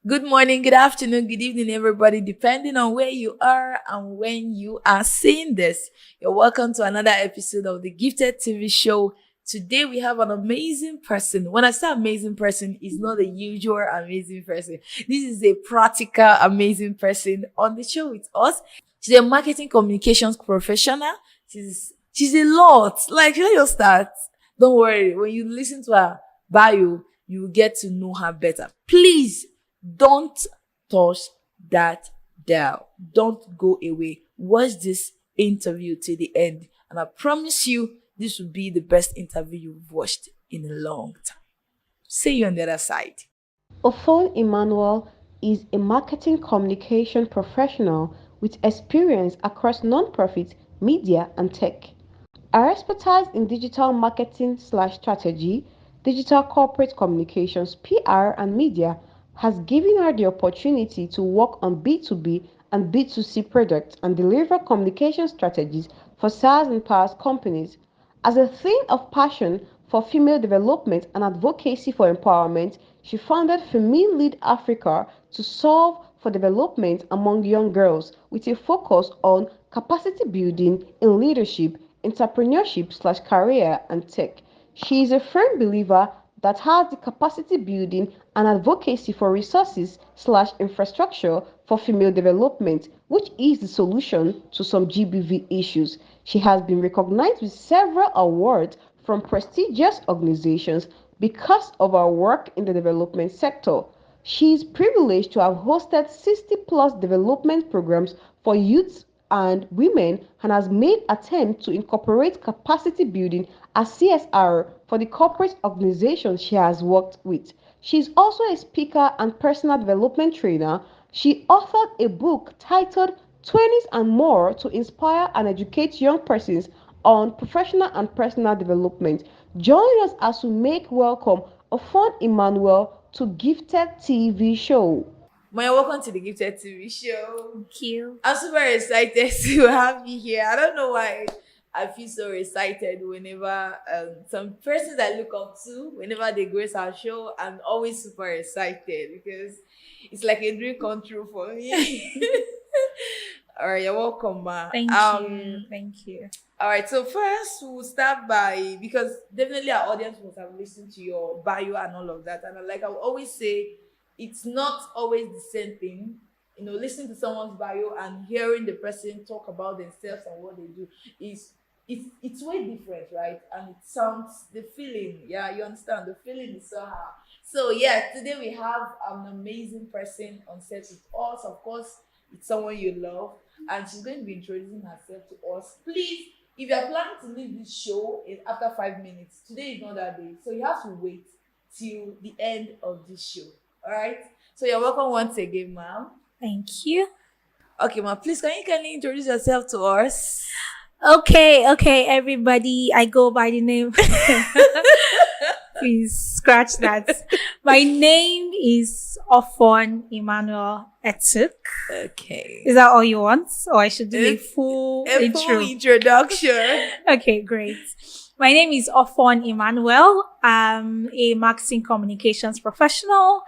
Good morning, good afternoon, good evening, everybody, depending on where you are and when you are seeing this. You're welcome to another episode of the Gifted TV show. Today we have an amazing person. When I say amazing person, it's not the usual amazing person. This is a practical amazing person on the show with us. She's a marketing communications professional. She's a lot. Like, should I just start? Don't worry. When you listen to her bio, you will get to know her better. Please don't touch that dial. Don't go away. Watch this interview till the end. And I promise you, this will be the best interview you've watched in a long time. See you on the other side. Ofon Emmanuel is a marketing communication professional with experience across nonprofit, media, and tech. Our expertise in digital marketing/strategy, digital corporate communications, PR, and media has given her the opportunity to work on B2B and B2C products and deliver communication strategies for SaaS and PaaS companies. As a thing of passion for female development and advocacy for empowerment, she founded Femme Lead Africa to solve for development among young girls with a focus on capacity building in leadership, entrepreneurship/career, and tech. She is a firm believer that has the capacity building and advocacy for resources/infrastructure for female development, which is the solution to some GBV issues. She has been recognized with several awards from prestigious organizations because of her work in the development sector. She is privileged to have hosted 60 plus development programs for youth and women and has made attempts to incorporate capacity building as CSR for the corporate organizations she has worked with. She is also a speaker and personal development trainer. She authored a book titled 20s and More to inspire and educate young persons on professional and personal development. Join us as we make welcome Ofon Emmanuel to Gifted TV show. My welcome to the Gifted TV show. Thank you. I'm super excited to have you here. I don't know why I feel so excited whenever some persons I look up to, whenever they grace our show, I'm always super excited because it's like a dream come true for me. All right, you're welcome, ma. Thank you. Thank you. All right, so first we'll start by, because definitely our audience must have listened to your bio and all of that, and like I will always say, it's not always the same thing. Listening to someone's bio and hearing the person talk about themselves and what they do is it's way different, right? And it sounds the feeling, yeah, you understand. The feeling is so hard. So yeah, today we have an amazing person on set with us. Of course, it's someone you love, and she's going to be introducing herself to us. Please, if you are planning to leave this show after 5 minutes, today is not that day. So you have to wait till the end of this show. All right. So you're welcome once again, ma'am. Thank you. Okay, ma'am. Please, can you introduce yourself to us? Okay, everybody. I go by the name. Please scratch that. My name is Ofon Emmanuel Etuk. Okay. Is that all you want? Or I should do a full introduction. Okay, great. My name is Ofon Emmanuel. I'm a marketing communications professional.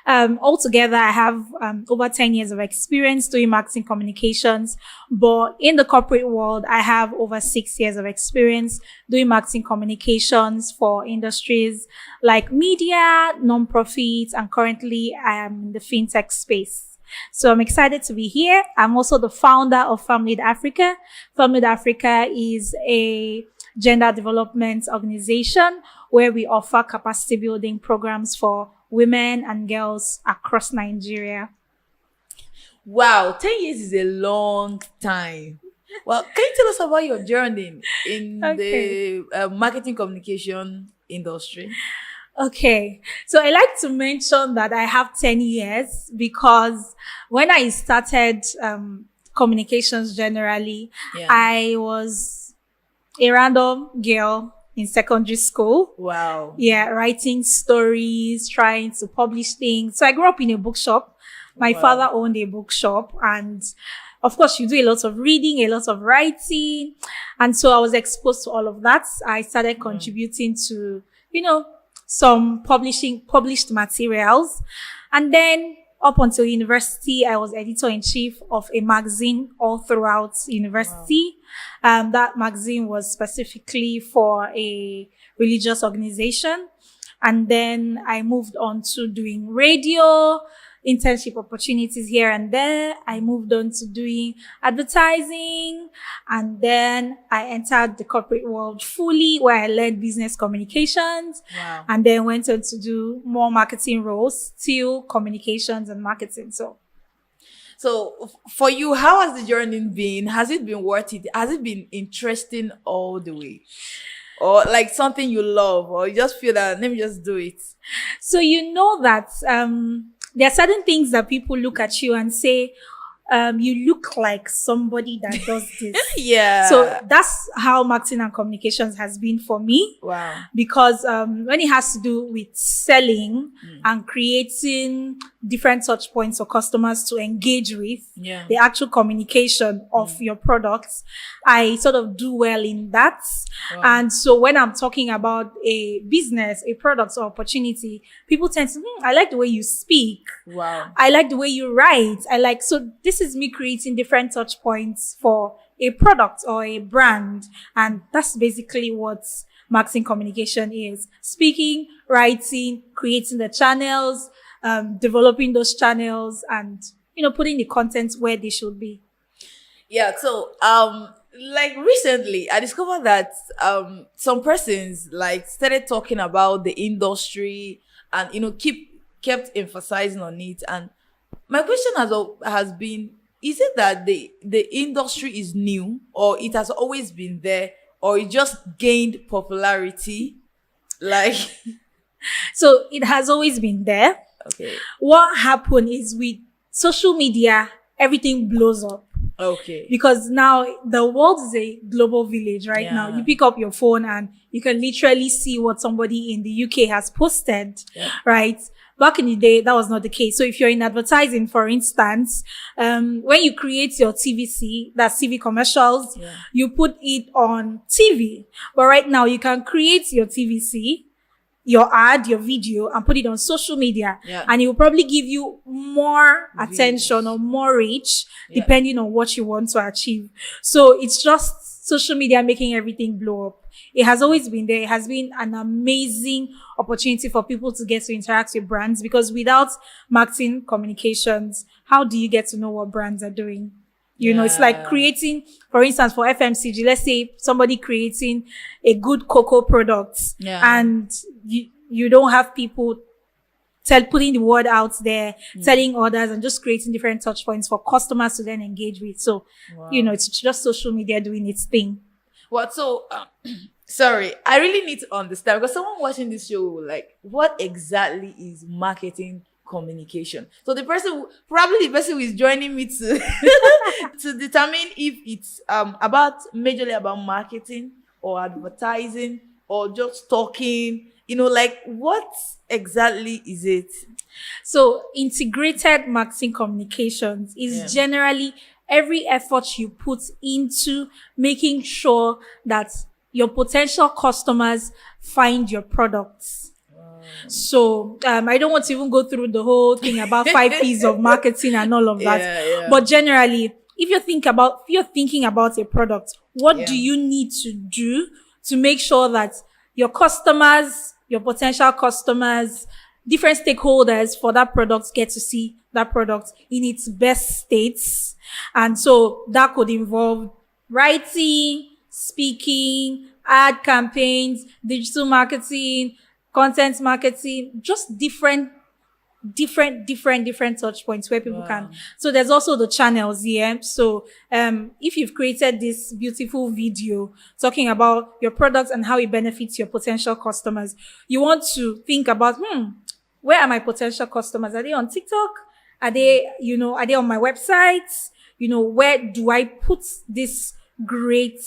Altogether, I have over 10 years of experience doing marketing communications. But in the corporate world, I have over 6 years of experience doing marketing communications for industries like media, non-profits, and currently I am in the fintech space. So I'm excited to be here. I'm also the founder of Femme Lead Africa. Femme Lead Africa is a gender development organization where we offer capacity building programs for women and girls across Nigeria. Wow, 10 years is a long time. Well, can you tell us about your journey in the marketing communication industry? Okay, so I like to mention that I have 10 years because when I started communications generally, I was a random girl in secondary school. Wow. Yeah, writing stories, trying to publish things. So I grew up in a bookshop. My father owned a bookshop, and of course you do a lot of reading, a lot of writing. And so I was exposed to all of that. I started contributing to, some published materials. And then up until university, I was editor-in-chief of a magazine all throughout university. Wow. That magazine was specifically for a religious organization. And then I moved on to doing radio, internship opportunities here and there. I moved on to doing advertising, and then I entered the corporate world fully, where I led business communications. Wow. And then went on to do more marketing roles, still communications and marketing. So for you, how has the journey been? Has it been worth it? Has it been interesting all the way? Or like something you love, or you just feel that let me just do it? So you know that there are certain things that people look at you and say, you look like somebody that does this. Yeah. So that's how marketing and communications has been for me. Wow. Because when it has to do with selling and creating different touch points for customers to engage with, Yeah. the actual communication of your products, I sort of do well in that. Wow. And so when I'm talking about a business, a product or opportunity, people tend to, I like the way you speak. Wow. I like the way you write. So this is me creating different touch points for a product or a brand. And that's basically what marketing communication is. Speaking, writing, creating the channels, developing those channels, and, putting the content where they should be. Yeah. So, like recently, I discovered that some persons like started talking about the industry and kept emphasizing on it. And my question has been: is it that the industry is new, or it has always been there, or it just gained popularity? Like, So it has always been there. okay, What happened is with social media, everything blows up. okay, Because now the world is a global village right now. Yeah. You pick up your phone and you can literally see what somebody in the UK has posted, Yeah. right? Back in the day, that was not the case. So if you're in advertising, for instance, when you create your TVC, that's TV commercials, Yeah. you put it on TV. But right now you can create your TVC, your ad, your video, and put it on social media. Yeah. And it will probably give you more attention or more reach, Yeah. depending on what you want to achieve. So it's just social media making everything blow up. It has always been there. It has been an amazing opportunity for people to get to interact with brands, because without marketing communications, how do you get to know what brands are doing? It's like Yeah. creating, for instance, for FMCG, let's say somebody creating a good cocoa product, Yeah. and you don't have people putting the word out there, telling others, and just creating different touch points for customers to then engage with. So, Wow. it's just social media doing its thing. What? So, sorry, I really need to understand, because someone watching this show will like, what exactly is marketing communication? So the person who is joining me to to determine if it's majorly about marketing or advertising or just talking, like what exactly is it? So integrated marketing communications is Yeah. generally every effort you put into making sure that your potential customers find your products. So I don't want to even go through the whole thing about 5 P's of marketing and all of that. Yeah. But generally, if you're thinking about a product, what Yeah. do you need to do to make sure that your customers, your potential customers, different stakeholders for that product get to see that product in its best states? And so that could involve writing, speaking, ad campaigns, digital marketing, content marketing, just different touch points where people can. So there's also the channels here. So if you've created this beautiful video talking about your products and how it benefits your potential customers, you want to think about, where are my potential customers? Are they on TikTok? Are they on my website? Where do I put this great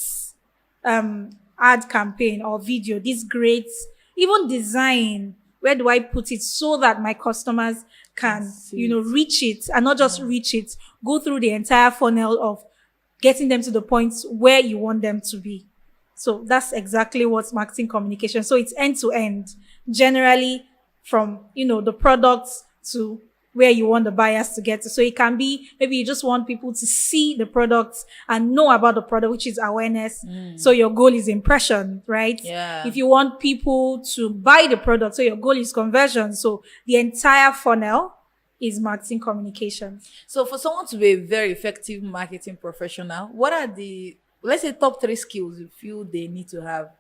ad campaign or video, this great even design? Where do I put it so that my customers can, reach it, and not just reach it, go through the entire funnel of getting them to the point where you want them to be. So that's exactly what's marketing communication. So it's end to end, generally from, the products to where you want the buyers to get to. So it can be, maybe you just want people to see the product and know about the product, which is awareness. So your goal is impression, right? Yeah. If you want people to buy the product, so your goal is conversion. So the entire funnel is marketing communication. So for someone to be a very effective marketing professional, what are the, let's say, top 3 skills you feel they need to have?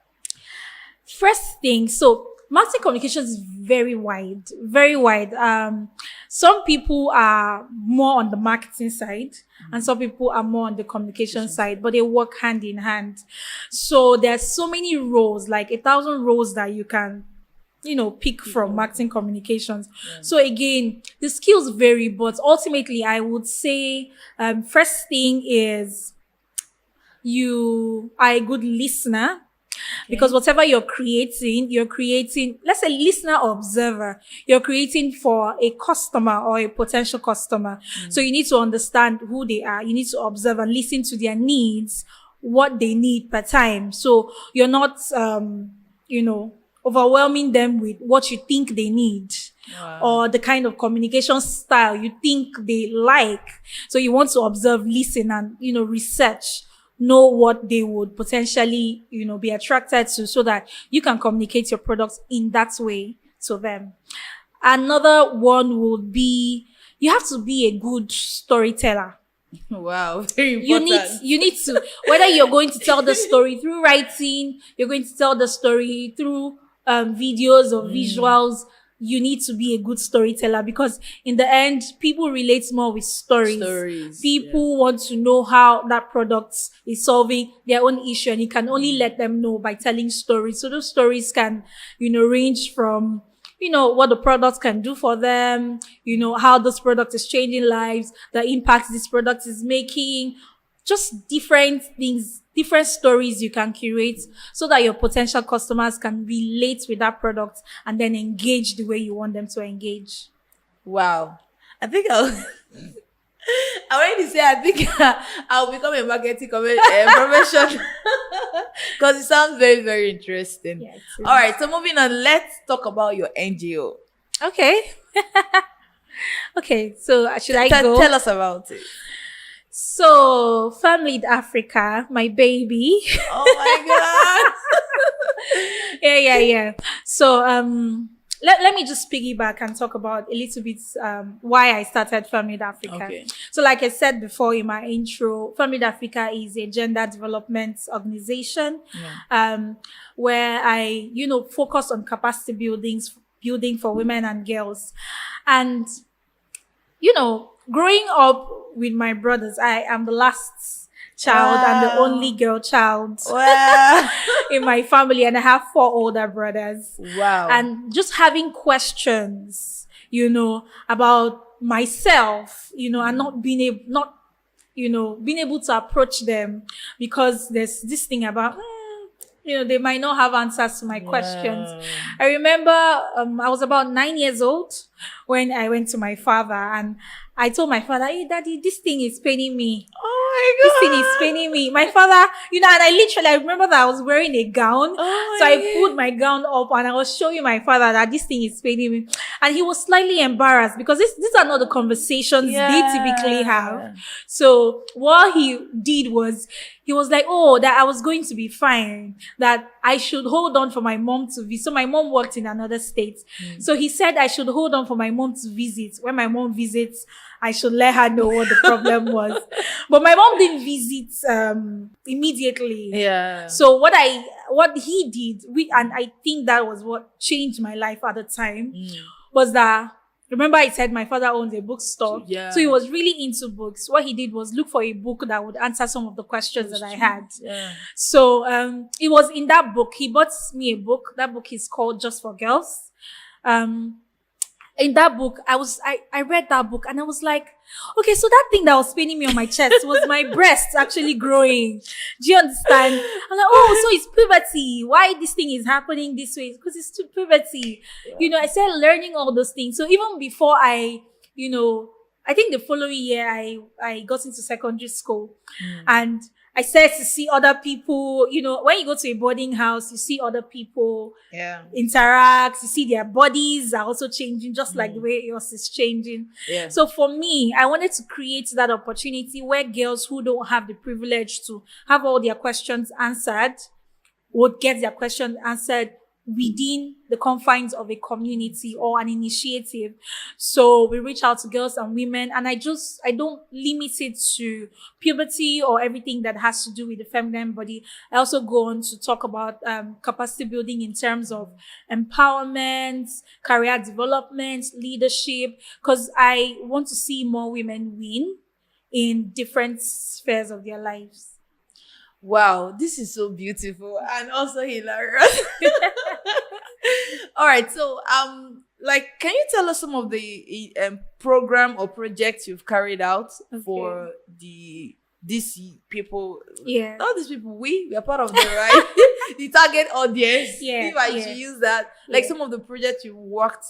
First thing, so marketing communications is very wide, very wide. Some people are more on the marketing side and some people are more on the communication side, but they work hand in hand. So there's so many roles, like 1,000 roles that you can, pick from marketing communications. So again, the skills vary, but ultimately I would say, first thing is you are a good listener. Because whatever you're creating, let's say listener or observer, you're creating for a customer or a potential customer. So you need to understand who they are. You need to observe and listen to their needs, what they need per time. So you're not, overwhelming them with what you think they need. Or the kind of communication style you think they like. So you want to observe, listen, and, research. Know what they would potentially, be attracted to so that you can communicate your products in that way to them. Another one would be, you have to be a good storyteller. Wow, very important. You need to, whether you're going to tell the story through writing, you're going to tell the story through videos or visuals, you need to be a good storyteller, because in the end, people relate more with stories. People want to know how that product is solving their own issue, and you can only let them know by telling stories. So those stories can, range from, what the product can do for them, how this product is changing lives, the impact this product is making, just different things, different stories you can curate so that your potential customers can relate with that product and then engage the way you want them to engage. Wow. I think I already say I think I'll become a marketing professional because it sounds very, very interesting. Yes, all right, so moving on, let's talk about your NGO. Okay. Okay, so should I go? Tell us about it. So, Femme Lead Africa, my baby. Oh my God. Yeah. So, let me just piggyback and talk about a little bit why I started Femme Lead Africa. Okay. So, like I said before in my intro, Femme Lead Africa is a gender development organization where I, focus on capacity building for women and girls. And, growing up with my brothers, I am the last child and the only girl child in my family, and I have 4 older brothers. Wow. And just having questions, about myself, and not being able to approach them, because there's this thing about they might not have answers to my questions. I remember I was about 9 years old when I went to my father, and I told my father, "Hey, Daddy, this thing is paining me. Oh my God. This thing is paining me." My father, and I remember that I was wearing a gown. So I pulled my gown up and I was showing my father that this thing is paining me. And he was slightly embarrassed because these are not the conversations they typically have. So what he did was, he was like, that I was going to be fine, that I should hold on for my mom to visit. So my mom worked in another state. So he said I should hold on for my mom to visit. When my mom visits, I should let her know what the problem was. But my mom didn't visit immediately. Yeah. So what he did, and I think that was what changed my life at the time, was that, remember I said my father owns a bookstore. Yeah. So he was really into books. What he did was look for a book that would answer some of the questions that I had. Yeah. So it was in that book. He bought me a book. That book is called Just for Girls. In that book, I read that book and I was like, okay, so that thing that was paining me on my chest was my breasts actually growing. Do you understand? I'm like, so it's puberty. Why this thing is happening this way? Because it's puberty. Yeah. I started learning all those things. So even before I think the following year I got into secondary school and I started to see other people, when you go to a boarding house, you see other people interact, you see their bodies are also changing, just like the way yours is changing. Yeah. So for me, I wanted to create that opportunity where girls who don't have the privilege to have all their questions answered would get their questions answered within the confines of a community or an initiative. So we reach out to girls and women, and I don't limit it to puberty or everything that has to do with the feminine body. I also go on to talk about capacity building in terms of empowerment, career development, leadership, because I want to see more women win in different spheres of their lives. Wow, this is so beautiful and also hilarious. All right, so can you tell us some of the program or projects you've carried out for these people? Yeah, all these people, we are part of the right the target audience. Yeah, if I should use that, some of the projects you worked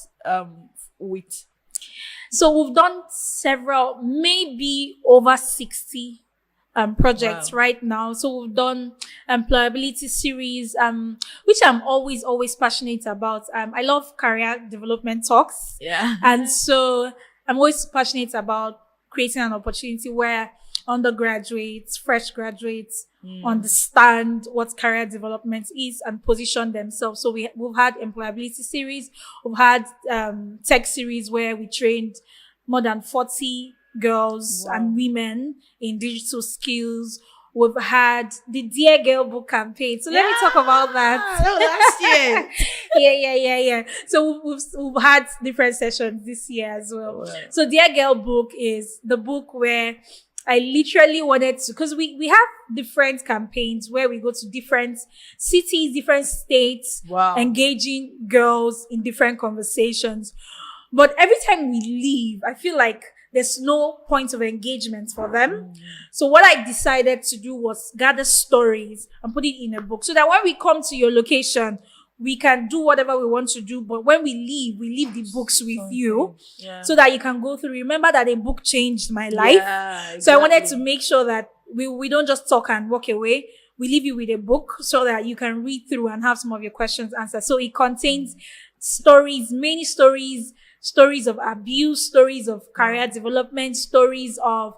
with. So we've done several, maybe over 60 projects right now. So we've done employability series, which I'm always passionate about. I love career development talks. Yeah. And so I'm always passionate about creating an opportunity where undergraduates, fresh graduates understand what career development is and position themselves. So we've had employability series. We've had tech series where we trained more than 40 girls and women in digital skills. We've had the Dear Girl book campaign. So let me talk about that. Last year. Yeah. So we've had different sessions this year as well. Wow. So Dear Girl book is the book where I literally wanted to, because we have different campaigns where we go to different cities, different states, engaging girls in different conversations. But every time we leave, I feel like there's no point of engagement for them. So what I decided to do was gather stories and put it in a book so that when we come to your location, we can do whatever we want to do. But when we leave the books with you so that you can go through. Remember that a book changed my life. Yeah, exactly. So I wanted to make sure that we don't just talk and walk away. We leave you with a book so that you can read through and have some of your questions answered. So it contains stories, many stories of abuse, stories of career development, stories of,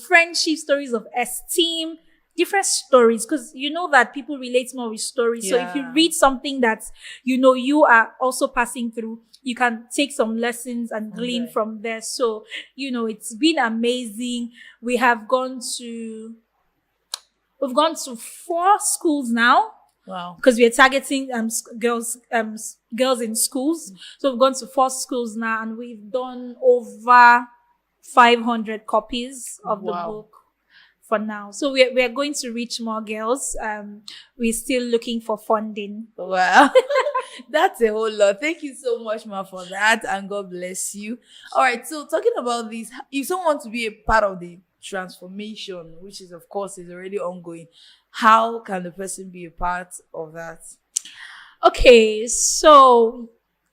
friendship, stories of esteem, different stories. Because you know that people relate more with stories. So if you read something that, you are also passing through, you can take some lessons and glean from there. So, it's been amazing. We've gone to 4 schools now. Wow. Because we are targeting girls in schools. So we've gone to 4 schools now and we've done over 500 copies of the book for now. So we're going to reach more girls. We're still looking for funding. Wow. That's a whole lot. Thank you so much, Ma, for that, and God bless you. All right, so talking about this, if someone wants to be a part of the transformation, which is of course is already ongoing, how can the person be a part of that? Okay, so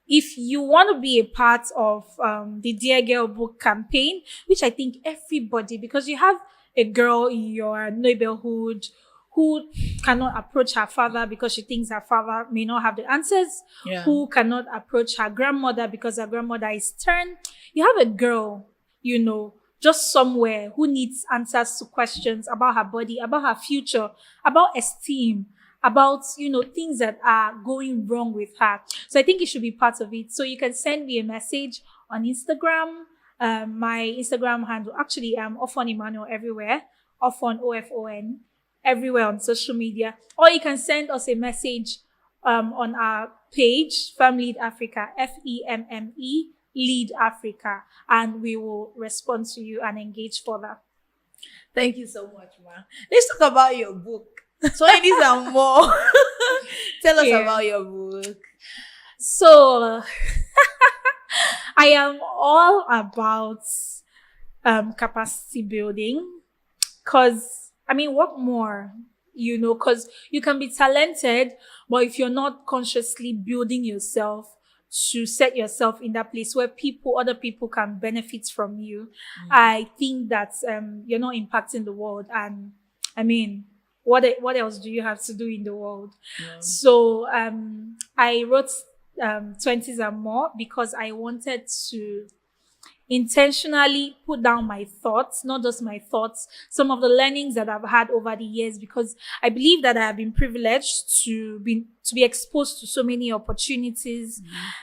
if you want to be a part of the Dear Girl book campaign, which I think everybody, because you have a girl in your neighborhood who cannot approach her father because she thinks her father may not have the answers, who cannot approach her grandmother because her grandmother is stern. You have a girl, just somewhere who needs answers to questions about her body, about her future, about esteem, about, things that are going wrong with her. So I think you should be part of it. So you can send me a message on Instagram. My Instagram handle, actually, Ofon Emmanuel everywhere. Ofon, O-F-O-N, everywhere on social media. Or you can send us a message on our page, Femme Lead Africa, Femme Lead Africa, and we will respond to you and engage further. Thank you so much, Ma. Let's talk about your book. So these are more. Tell us about your book. So I am all about capacity building, because what more? Because you can be talented, but if you're not consciously building yourself to set yourself in that place where other people can benefit from you, I think that you're not impacting the world. And I mean, what else do you have to do in the world? Yeah. So I wrote 20s and more because I wanted to intentionally put down my thoughts, not just my thoughts, some of the learnings that I've had over the years, because I believe that I have been privileged to be exposed to so many opportunities.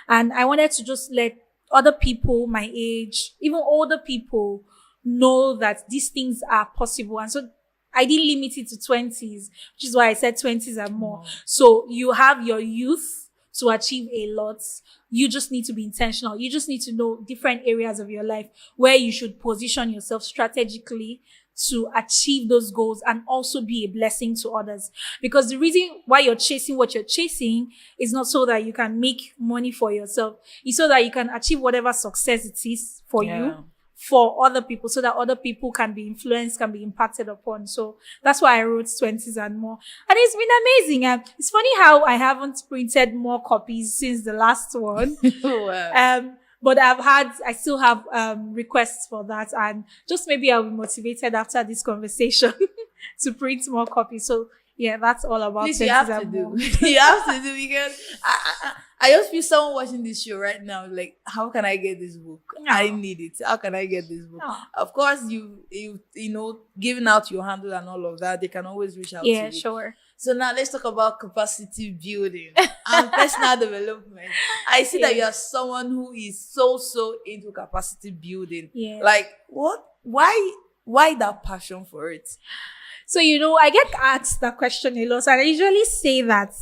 And I wanted to just let other people my age, even older people, know that these things are possible. And so I didn't limit it to 20s, which is why I said 20s and more. So you have your youth to achieve a lot. You just need to be intentional. You just need to know different areas of your life where you should position yourself strategically to achieve those goals and also be a blessing to others. Because the reason why you're chasing what you're chasing is not so that you can make money for yourself. It's so that you can achieve whatever success it is for you, for other people, so that other people can be influenced, can be impacted upon. So that's why I wrote 20s and more. And it's been amazing. It's funny how I haven't printed more copies since the last one. Wow. But I still have requests for that. And just maybe I'll be motivated after this conversation to print more copies. So yeah, that's all about Please, 20s you have to and do. more. You have to do, because I just feel someone watching this show right now, like, how can I get this book? No. I need it. How can I get this book? No. Of course, you know, giving out your handle and all of that, they can always reach out to Yeah, you. sure. So now let's talk about capacity building and personal development. I see that you are someone who is so into capacity building. Yeah. Like, what? Why that passion for it? So, I get asked that question a lot, and I usually say that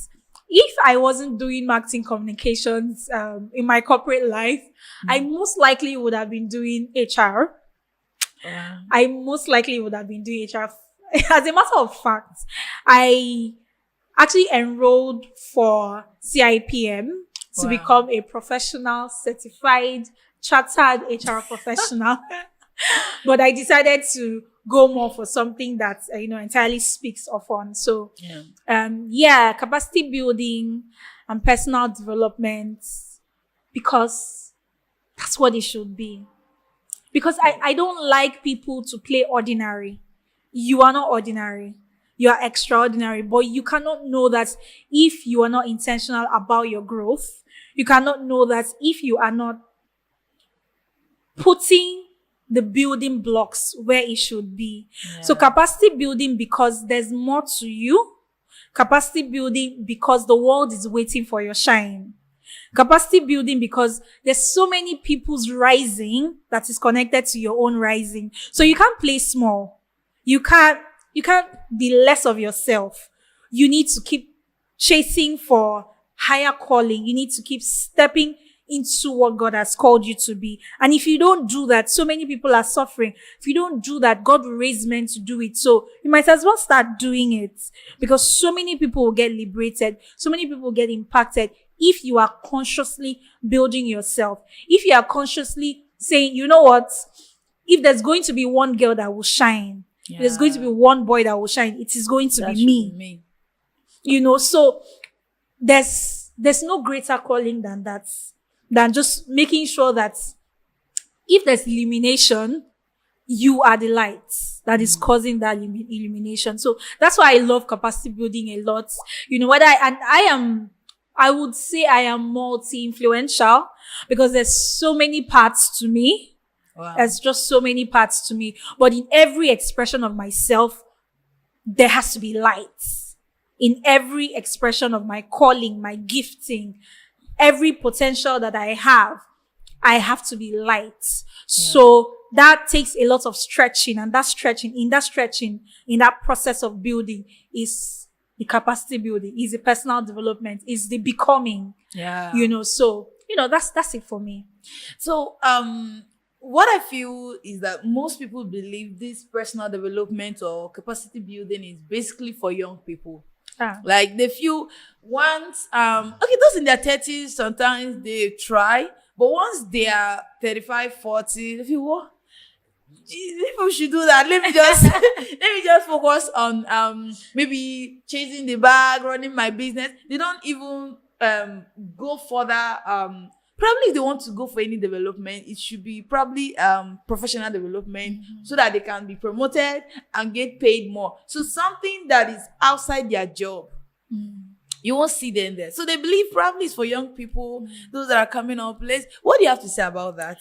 if I wasn't doing marketing communications in my corporate life, I most likely would have been doing HR. I most likely would have been doing HR. As a matter of fact, I actually enrolled for CIPM to become a professional, certified, chartered HR professional. But I decided to go more for something that, entirely speaks Ofon. So, capacity building and personal development, because that's what it should be. Because I don't like people to play ordinary. You are not ordinary. You are extraordinary. But you cannot know that if you are not intentional about your growth. You cannot know that if you are not putting the building blocks where it should be. Yeah. So capacity building because there's more to you. Capacity building because the world is waiting for your shine. Capacity building because there's so many people's rising that is connected to your own rising. So you can't play small. You can't be less of yourself. You need to keep chasing for higher calling. You need to keep stepping into what God has called you to be. And if you don't do that, so many people are suffering. If you don't do that, God will raise men to do it. So you might as well start doing it, because so many people will get liberated. So many people will get impacted if you are consciously building yourself. If you are consciously saying, you know what? If there's going to be one girl that will shine, if there's going to be one boy that will shine, it is going to be me. So there's no greater calling than that. Than just making sure that if there's illumination, you are the light that is causing that illumination. So that's why I love capacity building a lot. I would say I am multi-influential because there's so many parts to me. Wow. There's just so many parts to me. But in every expression of myself, there has to be light. In every expression of my calling, my gifting, every potential that I have to be light. Yeah. So that takes a lot of stretching, and in that process of building is the capacity building, is the personal development, is the becoming. Yeah. So, that's it for me. So, what I feel is that most people believe this personal development or capacity building is basically for young people. Like they feel once, those in their 30s, sometimes they try, but once they are 35, 40, they feel, what? People should do that. Let me just focus on, maybe chasing the bag, running my business. They don't even, go further, Probably if they want to go for any development, it should be probably professional development, so that they can be promoted and get paid more. So something that is outside their job, you won't see them there. So they believe probably it's for young people, those that are coming up. What do you have to say about that?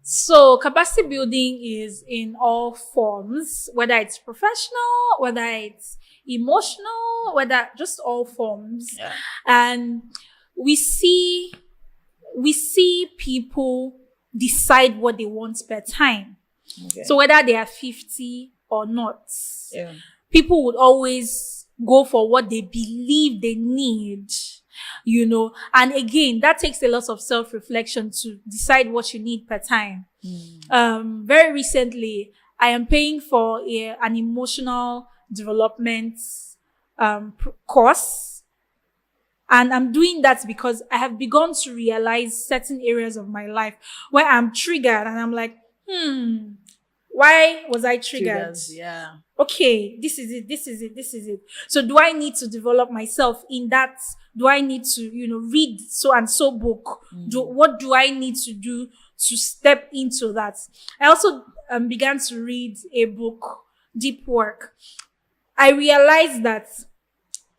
So capacity building is in all forms, whether it's professional, whether it's emotional, whether just all forms. Yeah. And we see people decide what they want per time. Okay. So whether they are 50 or not, Yeah. people would always go for what they believe they need, and again, that takes a lot of self-reflection to decide what you need per time. Very recently, I am paying for an emotional development course, and I'm doing that because I have begun to realize certain areas of my life where I'm triggered and I'm like, why was I triggered? Yeah. Okay, this is it. So do I need to develop myself in that? Do I need to, read so and so book? What do I need to do to step into that? I also began to read a book, Deep Work. I realized that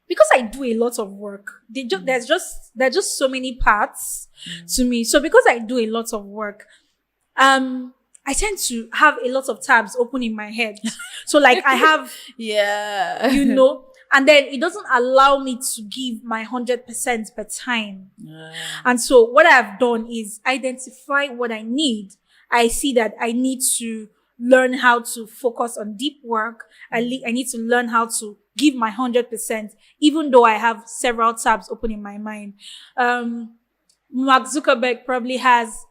because I do a lot of work, there's just so many parts to me. So because I do a lot of work, I tend to have a lot of tabs open in my head. So like I have, Yeah. and then it doesn't allow me to give my 100% per time. And so what I've done is identify what I need. I see that I need to learn how to focus on deep work. I need to learn how to give my 100%, even though I have several tabs open in my mind. Mark Zuckerberg probably has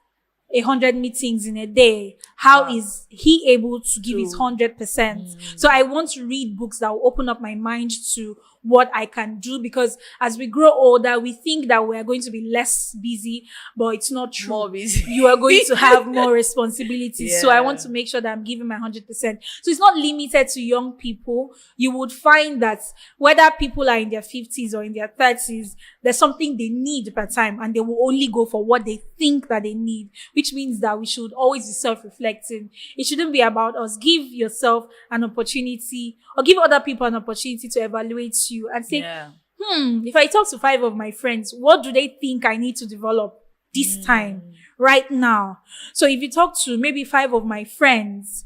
100 meetings in a day. How is he able to give his 100%? So I want to read books that will open up my mind to what I can do, because as we grow older, we think that we are going to be less busy, but it's not true. More busy. You are going to have more responsibilities. Yeah. So I want to make sure that I'm giving my 100%. So it's not limited to young people. You would find that whether people are in their 50s or in their 30s, there's something they need per time, and they will only go for what they think that they need, which means that we should always be self-reflecting. It shouldn't be about us. Give yourself an opportunity, or give other people an opportunity to evaluate you and say, if I talk to 5 of my friends, what do they think I need to develop this time, right now? So if you talk to maybe 5 of my friends,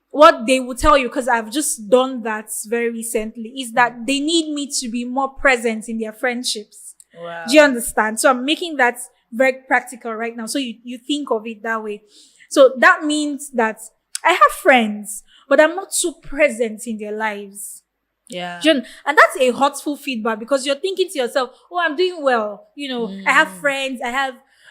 what they will tell you, because I've just done that very recently, is that they need me to be more present in their friendships. Wow. Do you understand? So I'm making that very practical right now. So you think of it that way. So that means that I have friends, but I'm not so present in their lives. Yeah. And that's a hurtful feedback, because you're thinking to yourself, oh, I'm doing well. I have friends,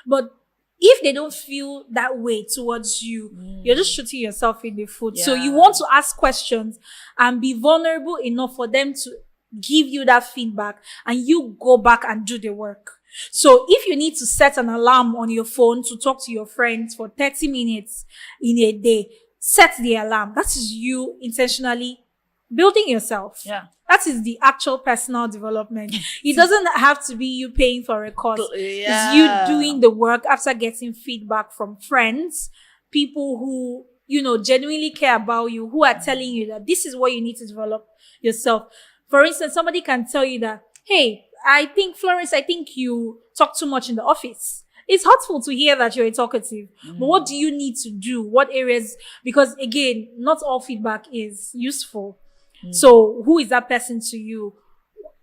but if they don't feel that way towards you, you're just shooting yourself in the foot. Yeah. So you want to ask questions and be vulnerable enough for them to give you that feedback, and you go back and do the work. So if you need to set an alarm on your phone to talk to your friends for 30 minutes in a day, set the alarm. That is you intentionally building yourself. Yeah. That is the actual personal development. It doesn't have to be you paying for a course. Yeah. It's you doing the work after getting feedback from friends, people who, genuinely care about you, who are telling you that this is what you need to develop yourself. For instance, somebody can tell you that, hey, Florence, I think you talk too much in the office. It's hurtful to hear that you're a talkative. But what do you need to do? What areas? Because again, not all feedback is useful. So who is that person to you?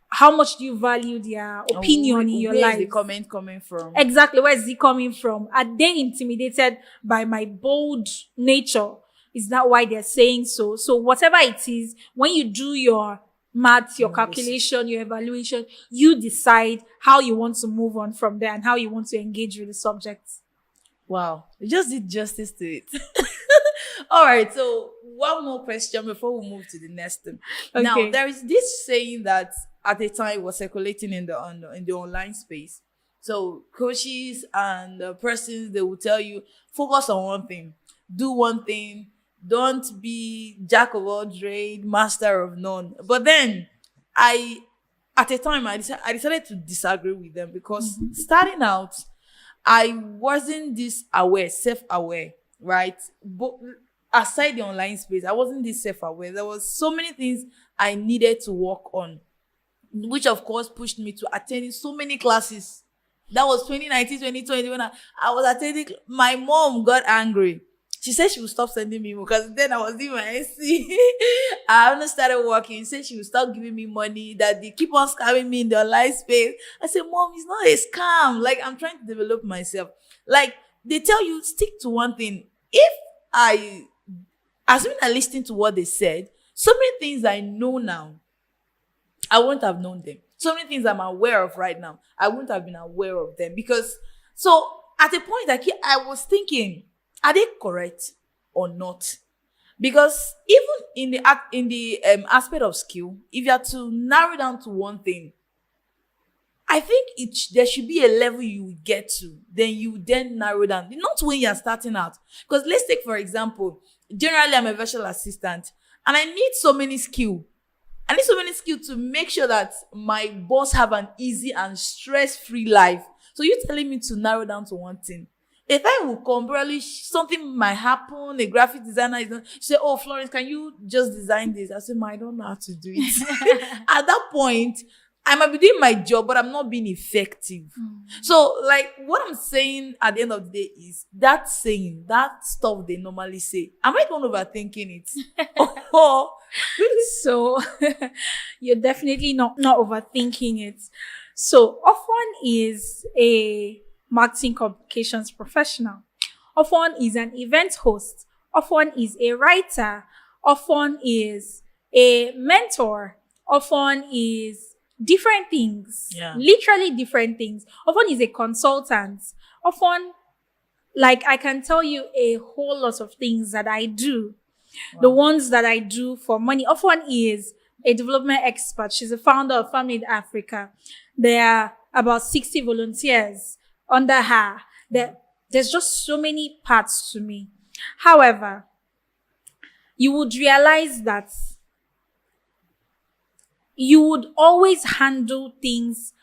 How much do you value their opinion in your life? Where is the comment coming from? Exactly. Where is it coming from? Are they intimidated by my bold nature? Is that why they're saying so? So whatever it is, when you do your math, your calculation, your evaluation, you decide how you want to move on from there and how you want to engage with the subject. Wow. You just did justice to it. All right. So one more question before we move to the next thing. Okay. Now, there is this saying that at the time was circulating in the online space. So coaches and persons, they will tell you, focus on one thing, do one thing, don't be jack of all trades, master of none. But then at a time I decided to disagree with them, because starting out, I wasn't this aware, self-aware, right? But aside the online space, I wasn't this self-aware. There was so many things I needed to work on, which of course pushed me to attending so many classes. That was 2019, 2020 when I was attending. My mom got angry. She said she would stop sending me because then I was doing my SC. I haven't started working. She said she would stop giving me money, that they keep on scamming me in the online space. I said, Mom, it's not a scam. Like, I'm trying to develop myself. Like, they tell you, stick to one thing. Assuming I listened to what they said, so many things I know now, I wouldn't have known them. So many things I'm aware of right now, I wouldn't have been aware of them. Because, so at a point, I was thinking, are they correct or not? Because even in the aspect of skill, if you are to narrow down to one thing, I think there should be a level you get to, then you then narrow down. Not when you're starting out. Because let's take, for example, generally I'm a virtual assistant and I need so many skills. I need so many skills to make sure that my boss have an easy and stress-free life. So you're telling me to narrow down to one thing. If I will come, probably something might happen, a graphic designer is not, she say, oh, Florence, can you just design this? I say, I don't know how to do it. At that point, I might be doing my job, but I'm not being effective. So, like, what I'm saying at the end of the day is that stuff they normally say, am I the one overthinking it? So you're definitely not overthinking it. So Ofon is a marketing communications professional. Ofon is an event host. Ofon is a writer. Ofon is a mentor. Ofon is different things. Yeah. Literally different things. Ofon is a consultant. Ofon, like, I can tell you a whole lot of things that I do. Wow. The ones that I do for money. Ofon is a development expert. She's the founder of Femme Lead Africa. There are about 60 volunteers under her. There's just so many parts to me. However, you would realize that you would always handle things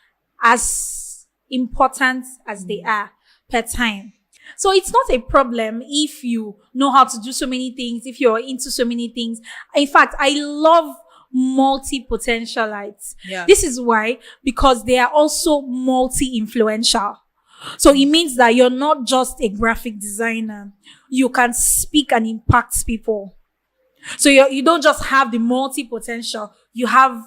as important as they are per time. So it's not a problem if you know how to do so many things, if you're into so many things. In fact, I love multi-potentialites. Yeah. This is why, because they are also multi-influential. So it means that you're not just a graphic designer. You can speak and impact people. So you don't just have the multi-potential. You have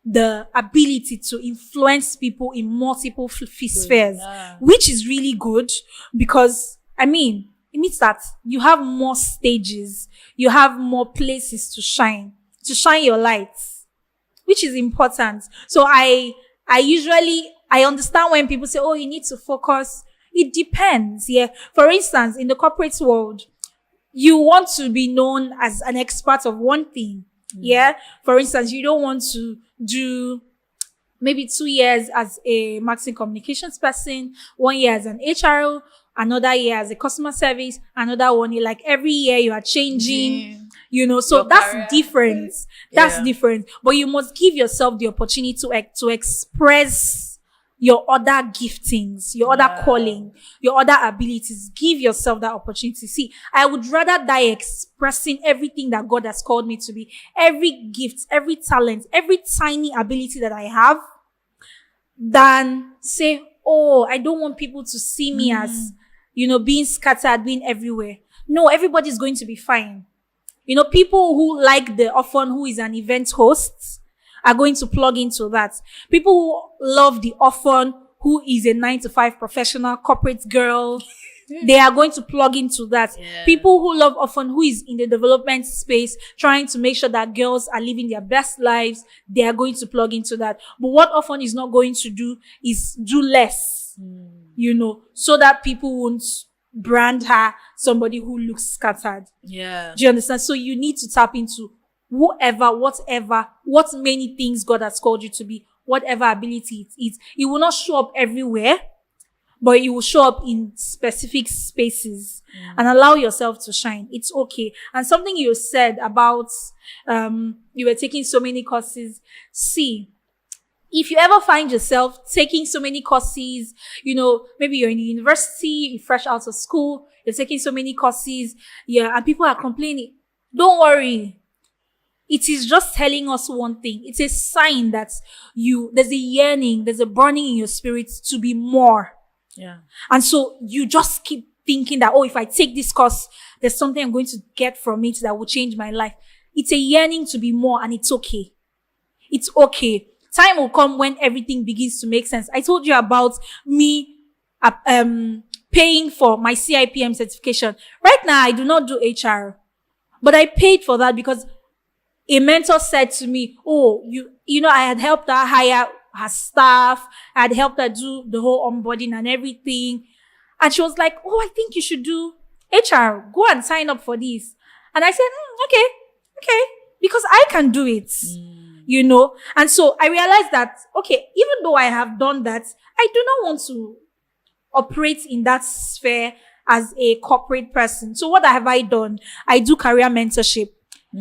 the ability to influence people in multiple spheres, which is really good because, I mean, it means that you have more stages. You have more places to shine your lights, which is important. So I understand when people say, oh, you need to focus. It depends. Yeah. For instance, in the corporate world, you want to be known as an expert of one thing. Yeah. For instance, you don't want to do maybe 2 years as a marketing communications person, 1 year as an HRO, another year as a customer service, another 1 year. Like every year you are changing, so your that's career. different. That's different. But you must give yourself the opportunity to express your other giftings, your other calling, your other abilities. Give yourself that opportunity. See, I would rather die expressing everything that God has called me to be, every gift, every talent, every tiny ability that I have, than say, oh, I don't want people to see me as, being scattered, being everywhere. No, everybody's going to be fine. People who like the Ofon, who is an event host, are going to plug into that. People who love the Ofon, who is a 9-to-5 professional corporate girl, they are going to plug into that. Yeah. People who love Ofon, who is in the development space, trying to make sure that girls are living their best lives, they are going to plug into that. But what Ofon is not going to do is do less, so that people won't brand her somebody who looks scattered. Yeah. Do you understand? So you need to tap into whatever, what many things God has called you to be, whatever ability it is. It will not show up everywhere, but it will show up in specific spaces and allow yourself to shine. It's okay. And something you said about, you were taking so many courses. See, if you ever find yourself taking so many courses, maybe you're in university, you're fresh out of school, you're taking so many courses, and people are complaining, don't worry. It is just telling us one thing. It's a sign that there's a yearning, there's a burning in your spirit to be more. Yeah. And so you just keep thinking that, if I take this course, there's something I'm going to get from it that will change my life. It's a yearning to be more, and it's okay. It's okay. Time will come when everything begins to make sense. I told you about me paying for my CIPM certification. Right now, I do not do HR, but I paid for that because a mentor said to me, I had helped her hire her staff. I had helped her do the whole onboarding and everything. And she was like, I think you should do HR. Go and sign up for this. And I said, okay, because I can do it, And so I realized that, even though I have done that, I do not want to operate in that sphere as a corporate person. So what have I done? I do career mentorship.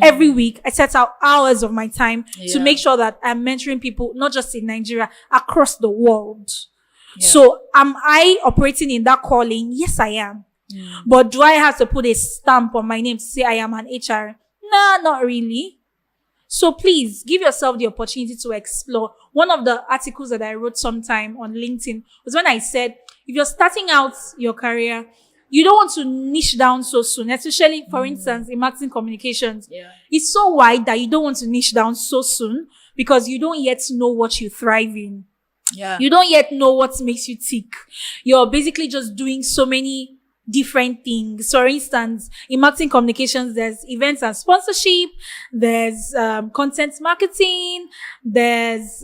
Every week, I set out hours of my time to make sure that I'm mentoring people, not just in Nigeria, across the world. Yeah. So am I operating in that calling? Yes, I am. But do I have to put a stamp on my name to say I am an HR? Nah, not really. So please give yourself the opportunity to explore. One of the articles that I wrote sometime on LinkedIn was when I said, if you're starting out your career, you don't want to niche down so soon, especially, for instance, in marketing communications. Yeah. It's so wide that you don't want to niche down so soon because you don't yet know what you thrive in. Yeah. You don't yet know what makes you tick. You're basically just doing so many different things. For instance, in marketing communications, there's events and sponsorship, there's content marketing, there's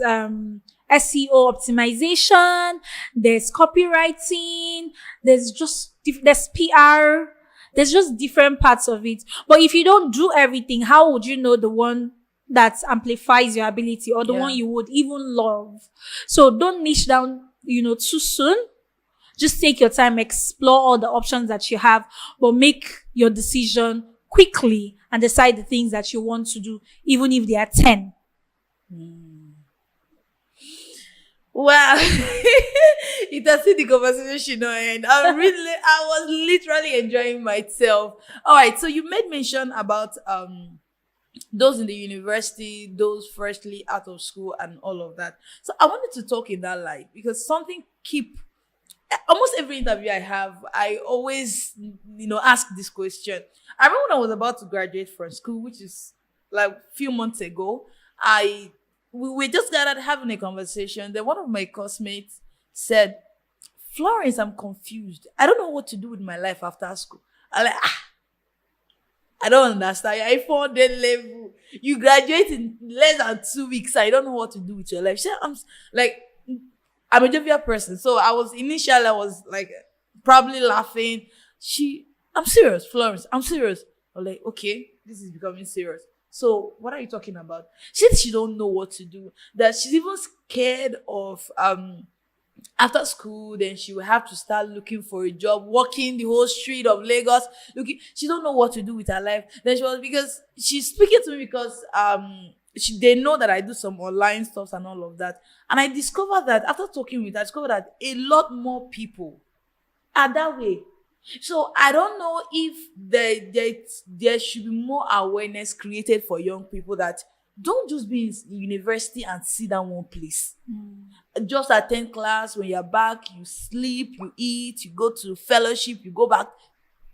SEO optimization, there's copywriting, there's PR, there's just different parts of it. But if you don't do everything, how would you know the one that amplifies your ability or the one you would even love? So don't niche down, too soon. Just take your time, explore all the options that you have, but make your decision quickly and decide the things that you want to do, even if they are 10. Wow. It has seen the conversation end. I was literally enjoying myself. All right. So you made mention about those in the university, those freshly out of school and all of that. So I wanted to talk in that light because almost every interview I have, I always, ask this question. I remember when I was about to graduate from school, which is like a few months ago, we just gathered having a conversation. Then one of my classmates said, Florence, I'm confused. I don't know what to do with my life after school. I'm like, I don't understand. I found that level. You graduate in less than 2 weeks. I don't know what to do with your life. She said, I'm a jovial person. So I was like probably laughing. I'm serious, Florence. I'm serious. I'm like, okay, this is becoming serious. So what are you talking about? She said she don't know what to do. That she's even scared of after school, then she will have to start looking for a job, walking the whole street of Lagos. She don't know what to do with her life. Then because she's speaking to me because they know that I do some online stuff and all of that. And I discovered that after talking with her, I discovered that a lot more people are that way. So I don't know if there should be more awareness created for young people that don't just be in university and sit down one place. Just attend class. When you're back, you sleep, you eat, you go to fellowship, you go back.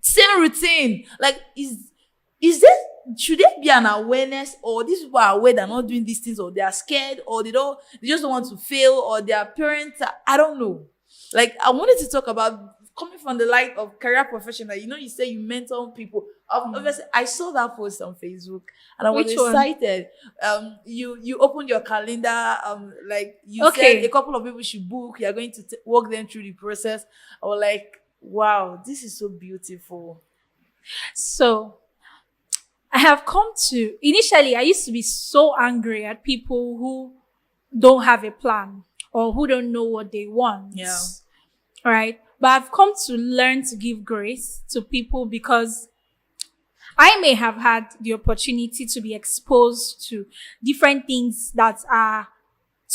Same routine. Like, should there be an awareness, or these people are aware they're not doing these things, or they are scared, or they just don't want to fail, or their parents, I don't know. Like, I wanted to talk about coming from the light of career professional. You say you mentor people. Obviously, I saw that post on Facebook and I was excited. You opened your calendar. Said a couple of people should book. You're going to walk them through the process. I was like, wow, this is so beautiful. So I have come to, initially, I used to be so angry at people who don't have a plan or who don't know what they want. Yeah. All right. But I've come to learn to give grace to people because I may have had the opportunity to be exposed to different things that are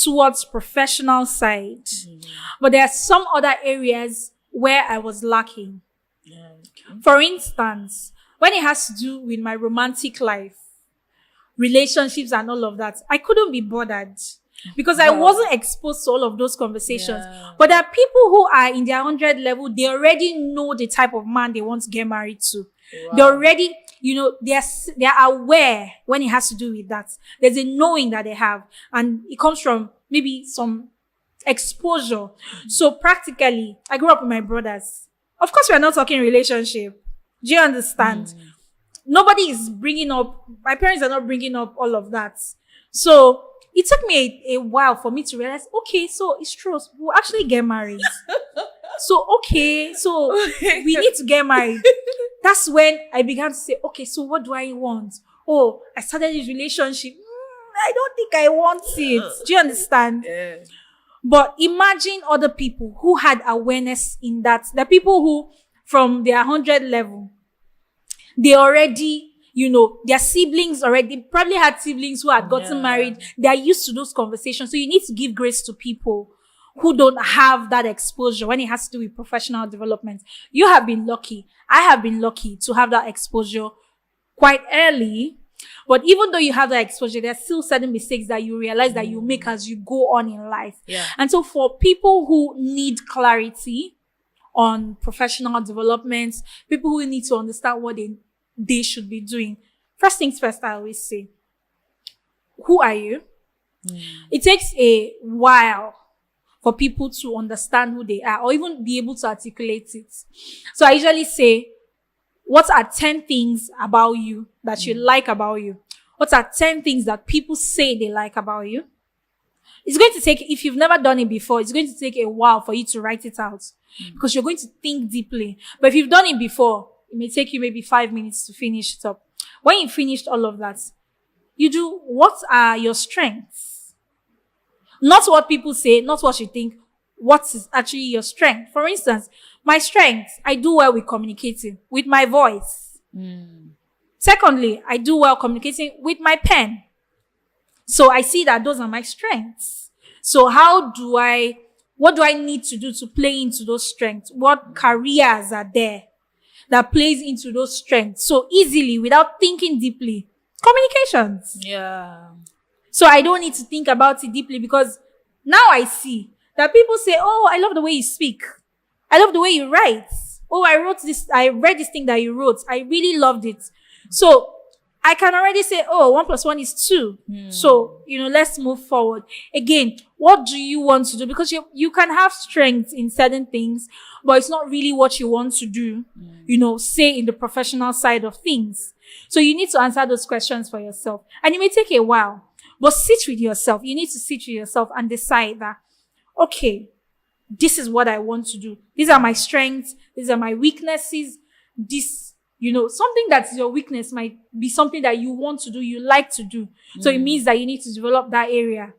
towards professional side. But there are some other areas where I was lacking. Yeah. For instance, when it has to do with my romantic life, relationships and all of that, I couldn't be bothered because I wasn't exposed to all of those conversations. Yeah. But there are people who are in their 100 level, they already know the type of man they want to get married to. They already, they're aware when it has to do with that. There's a knowing that they have, and it comes from maybe some exposure. So practically, I grew up with my brothers. Of course, we're not talking relationship. Do you understand? Nobody is bringing up, my parents are not bringing up all of that. So it took me a while for me to realize, okay, so it's true. We'll actually get married. So we need to get married. That's when I began to say, okay, so what do I want? Oh, I started this relationship. I don't think I want it. Do you understand? Yeah. But imagine other people who had awareness in that. The people who, from their 100 level, they already, their siblings already probably had siblings who had gotten married. They are used to those conversations. So you need to give grace to people who don't have that exposure when it has to do with professional development. You have been lucky. I have been lucky to have that exposure quite early. But even though you have that exposure, there are still certain mistakes that you realize that you make as you go on in life. Yeah. And so for people who need clarity on professional development, people who need to understand what they should be doing, first things first, I always say, who are you? It takes a while for people to understand who they are or even be able to articulate it. So I usually say, what are 10 things about you that you like about you? What are 10 things that people say they like about you? It's going to take, if you've never done it before, it's going to take a while for you to write it out because you're going to think deeply. But if you've done it before, it may take you maybe 5 minutes to finish it up. When you've finished all of that, you do, what are your strengths? Not what people say, not what you think. What is actually your strength? For instance, my strength, I do well with communicating with my voice. Secondly, I do well communicating with my pen. So I see that those are my strengths. So what do I need to do to play into those strengths? What careers are there that plays into those strengths so easily without thinking deeply? Communications. Yeah. So I don't need to think about it deeply because now I see that people say, oh, I love the way you speak. I love the way you write. Oh, I read this thing that you wrote. I really loved it. So I can already say, oh, 1 + 1 is 2. So, let's move forward. Again, what do you want to do? Because you can have strength in certain things, but it's not really what you want to do, say in the professional side of things. So you need to answer those questions for yourself. And it may take a while, but sit with yourself. You need to sit with yourself and decide that, okay, this is what I want to do. These are my strengths. These are my weaknesses. This, something that's your weakness might be something that you want to do, you like to do. So it means that you need to develop that area.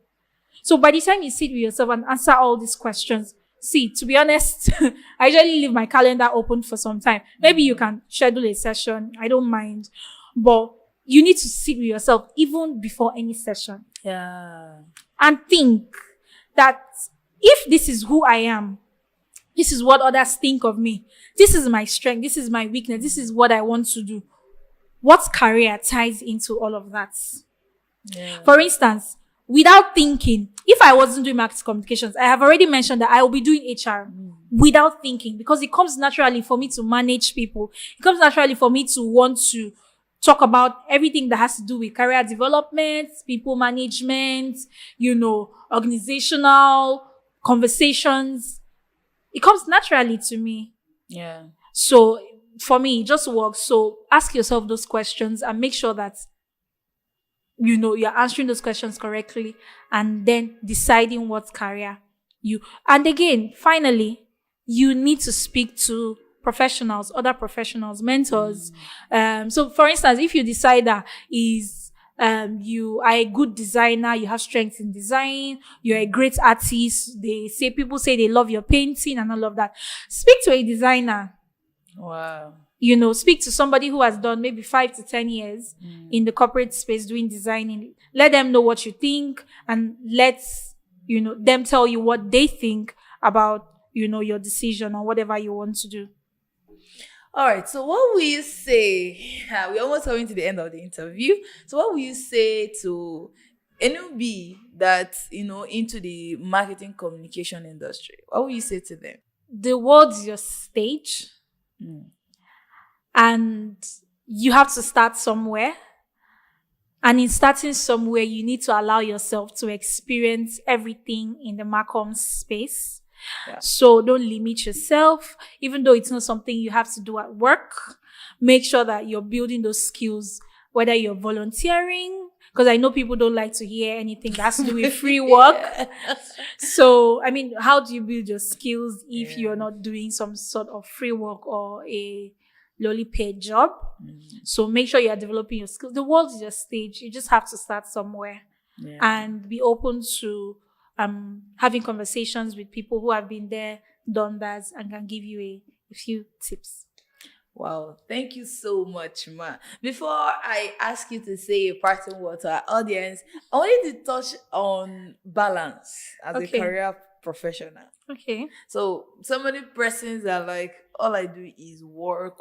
So by the time you sit with yourself and answer all these questions, see, to be honest, I usually leave my calendar open for some time. Maybe you can schedule a session. I don't mind. But you need to sit with yourself even before any session. Yeah. And think that if this is who I am, this is what others think of me, this is my strength, this is my weakness, this is what I want to do, what career ties into all of that? Yeah. For instance, without thinking, if I wasn't doing marketing communications, I have already mentioned that I will be doing HR without thinking because it comes naturally for me to manage people. It comes naturally for me to want to talk about everything that has to do with career development, people management, organizational conversations. It comes naturally to me. Yeah. So for me, it just works. So ask yourself those questions and make sure that you're answering those questions correctly and then deciding what career and again, finally, you need to speak to professionals, other professionals, mentors. So for instance, if you decide that you are a good designer, you have strength in design, you're a great artist, people say they love your painting and all of that. Speak to a designer. Wow. Speak to somebody who has done maybe 5 to 10 years in the corporate space doing designing. Let them know what you think and let's them tell you what they think about, your decision or whatever you want to do. All right. So what will you say? We're almost coming to the end of the interview. So what will you say to NUB that's, into the marketing communication industry? What will you say to them? The world's your stage. And you have to start somewhere. And in starting somewhere, you need to allow yourself to experience everything in the Marcom space. Yeah. So don't limit yourself, even though it's not something you have to do at work. Make sure that you're building those skills, whether you're volunteering, because I know people don't like to hear anything that has to do with free work. So, how do you build your skills if you're not doing some sort of free work or a lowly paid job? So make sure you're developing your skills. The world is your stage. You just have to start somewhere and be open to having conversations with people who have been there, done that, and can give you a few tips. Wow, thank you so much, Ma. Before I ask you to say a parting word to our audience, I wanted to touch on balance as a career professional. Okay. So many persons are like, all I do is work.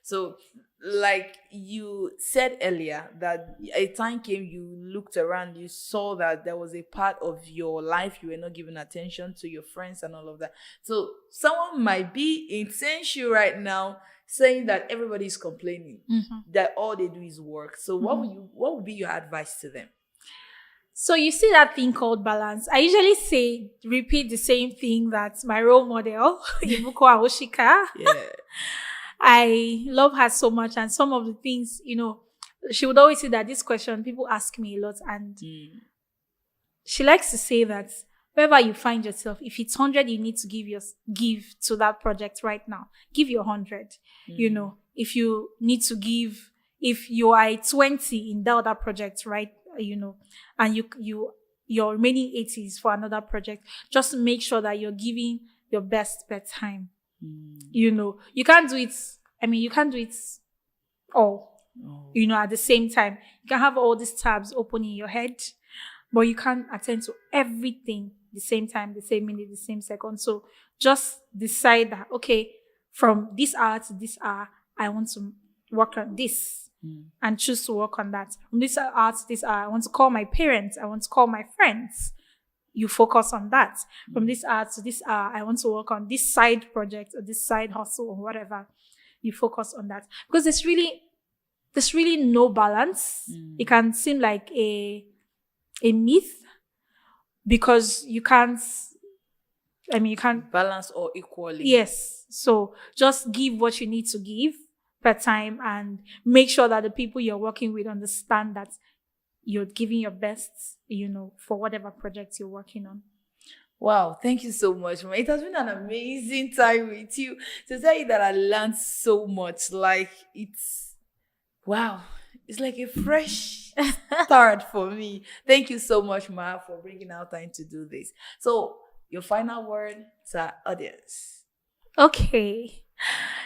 So like you said earlier, that a time came, you looked around, you saw that there was a part of your life you were not giving attention to, your friends and all of that. So someone might be in Sensu right now saying that everybody is complaining, that all they do is work. So what would be your advice to them? So you see that thing called balance. I usually repeat the same thing that my role model, Ibuko Aoshika. Yeah. I love her so much. And some of the things, she would always say that this question, people ask me a lot. And she likes to say that wherever you find yourself, if it's 100, you need to give to that project right now. Give your 100. If you need to give, if you are 20 in that other project, right? And your remaining 80 is for another project. Just make sure that you're giving your best per time. You can't do it. You can't do it all, at the same time. You can have all these tabs open in your head, but you can't attend to everything the same time, the same minute, the same second. So just decide that, okay, from this hour to this hour, I want to work on this. And choose to work on that. From this hour to this hour, I want to call my parents. I want to call my friends. You focus on that. From this hour to this hour, I want to work on this side project or this side hustle or whatever. You focus on that. Because there's really no balance. It can seem like a myth because you can't balance all equally. Yes. So just give what you need to give per time and make sure that the people you're working with understand that you're giving your best, for whatever project you're working on. Wow, thank you so much, Ma. It has been an amazing time with you. To tell you that I learned so much, like it's like a fresh start for me. Thank you so much, Ma, for bringing out time to do this. So your final word to our audience. Okay.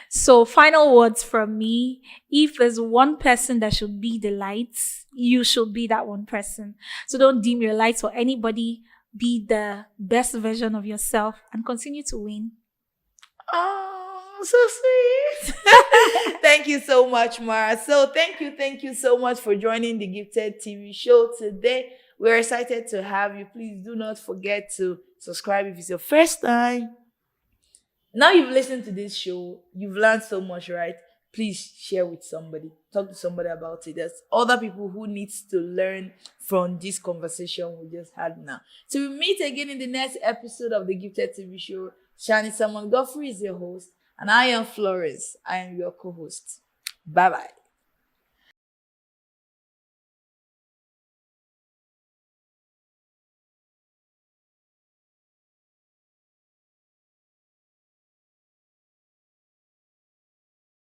So final words from me. If there's one person that should be the light, you should be that one person. So don't dim your lights for anybody. Be the best version of yourself and continue to win. Oh, so sweet. Thank you so much, Mara. So thank you so much for joining the Gifted TV show today. We're excited to have you. Please do not forget to subscribe if it's your first time. Now you've listened to this show, you've learned so much, right? Please share with somebody. Talk to somebody about it. There's other people who needs to learn from this conversation we just had now. So we meet again in the next episode of the Gifted TV show. Shani Samuel Godfrey is your host, and I am Florence. I am your co-host. Bye-bye.